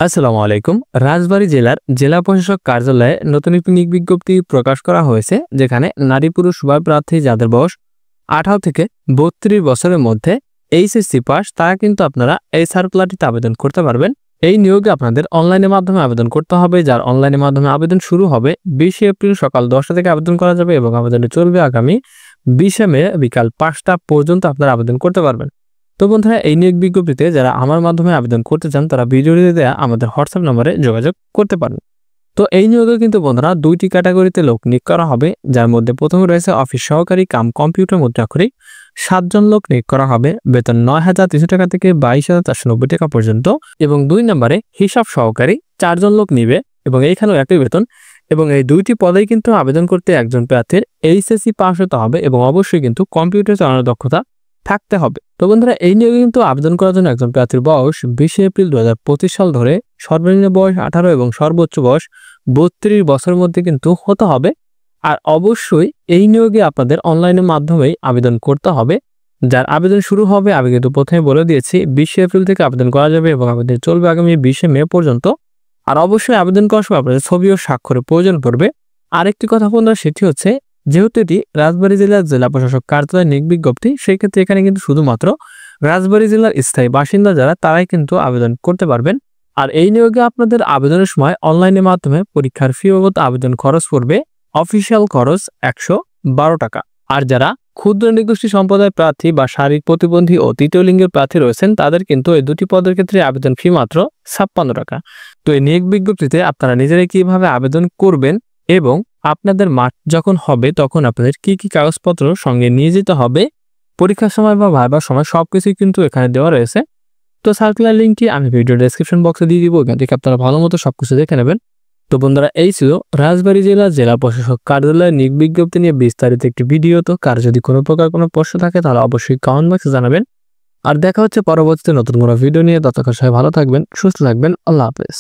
আসসালামু আলাইকুম। রাজবাড়ী জেলার জেলা প্রশাসক কার্যালয়ে নতুন একটি নিয়োগ বিজ্ঞপ্তি প্রকাশ করা হয়েছে, যেখানে নারী পুরুষ উভয় প্রার্থী যাদের বয়স 18 থেকে 32 বছরের মধ্যে এইচএসসি পাস, তারা কিন্তু আপনারা এই সার্কুলারটিতে আবেদন করতে পারবেন। এই নিয়োগে আপনাদের অনলাইনের মাধ্যমে আবেদন করতে হবে, যার অনলাইনের মাধ্যমে আবেদন শুরু হবে 20 এপ্রিল সকাল 10টা থেকে আবেদন করা যাবে এবং আবেদনটি চলবে আগামী 20 মে বিকাল 5টা পর্যন্ত আপনারা আবেদন করতে পারবেন। তো বন্ধুরা, এই নিয়োগ বিজ্ঞপ্তিতে যারা আমার মাধ্যমে আবেদন করতে চান তারা ভিডিওতে দেওয়া আমাদের হোয়াটসঅ্যাপ নম্বরে যোগাযোগ করতে পারেন। তো এই নিয়োগে কিন্তু বন্ধুরা দুইটি ক্যাটাগরিতে লোক নিয়োগ করা হবে, যার মধ্যে প্রথমে রয়েছে অফিস সহকারী কাম কম্পিউটার মুদ্রাক্ষরিক, 7 জন লোক নিয়োগ করা হবে, বেতন 9,300 টাকা থেকে 22,490 টাকা পর্যন্ত। এবং 2 নম্বরে হিসাব সহকারী 4 জন লোক নিবে এবং এইখানেও একই বেতন। এবং এই দুইটি পদেই কিন্তু আবেদন করতে একজন প্রার্থীর এইচএসসি পাস হতে হবে এবং অবশ্যই কিন্তু কম্পিউটার চালানোর দক্ষতা থাকতে হবে। তো বন্ধুরা, এই নিয়োগে কিন্তু আবেদন করার জন্য একজন প্রার্থীর বয়স 20 এপ্রিল 2025 সাল ধরে সর্বনিম্ন বয়স 18 এবং সর্বোচ্চ বয়স 32 বছরের মধ্যে কিন্তু হতে হবে। আর অবশ্যই এই নিয়োগে আপনাদের অনলাইনের মাধ্যমেই আবেদন করতে হবে, যার আবেদন শুরু হবে আমি কিন্তু প্রথমে বলে দিয়েছি 20 এপ্রিল থেকে আবেদন করা যাবে এবং আবেদন চলবে আগামী 20 মে পর্যন্ত। আর অবশ্যই আবেদন করার সময় আপনাদের ছবি ও স্বাক্ষরের প্রয়োজন পড়বে। আরেকটি কথা বন্ধুরা, সেটি হচ্ছে যেহেতু এটি রাজবাড়ী জেলার জেলা প্রশাসক কার্যালয়ের নিয়োগ বিজ্ঞপ্তি, সেই ক্ষেত্রে এখানে কিন্তু শুধুমাত্র রাজবাড়ী জেলার স্থায়ী বাসিন্দা যারা তারাই কিন্তু আবেদন করতে পারবেন। আর এই নিয়োগে আপনাদের আবেদনের সময় অনলাইনের মাধ্যমে পরীক্ষার ফি বাবদ আবেদন খরচ পড়বে অফিসিয়াল খরচ 112 টাকা। আর যারা ক্ষুদ্র নৃগোষ্ঠী সম্প্রদায় প্রার্থী বা শারীরিক প্রতিবন্ধী ও তৃতীয় লিঙ্গের প্রার্থী রয়েছেন তাদের কিন্তু এই দুটি পদের ক্ষেত্রে আবেদন ফি মাত্র 56 টাকা। তো এই নিয়োগ বিজ্ঞপ্তিতে আপনারা নিজেরাই কিভাবে আবেদন করবেন এবং আপনাদের মাঠ যখন হবে তখন আপনাদের কি কি কাগজপত্র সঙ্গে নিয়ে যেতে হবে, পরীক্ষার সময় বা ভাইবার সময় সবকিছুই কিন্তু এখানে দেওয়া রয়েছে। তো সার্কুলার লিঙ্কটি আমি ভিডিও ডেসক্রিপশন বক্সে দিয়ে দিব, এখান থেকে আপনারা ভালো মতো সবকিছু দেখে নেবেন। তো বন্ধুরা, এই ছিল রাজবাড়ী জেলা জেলা প্রশাসক কার্যালয়ের নিয়োগ বিজ্ঞপ্তি নিয়ে বিস্তারিত একটি ভিডিও। তো কার যদি কোনো প্রকার কোনো প্রশ্ন থাকে তাহলে অবশ্যই কমেন্ট বক্সে জানাবেন। আর দেখা হচ্ছে পরবর্তীতে নতুন কোনো ভিডিও নিয়ে। ততক্ষণ সবাই ভালো থাকবেন, সুস্থ থাকবেন। আল্লাহ হাফেজ।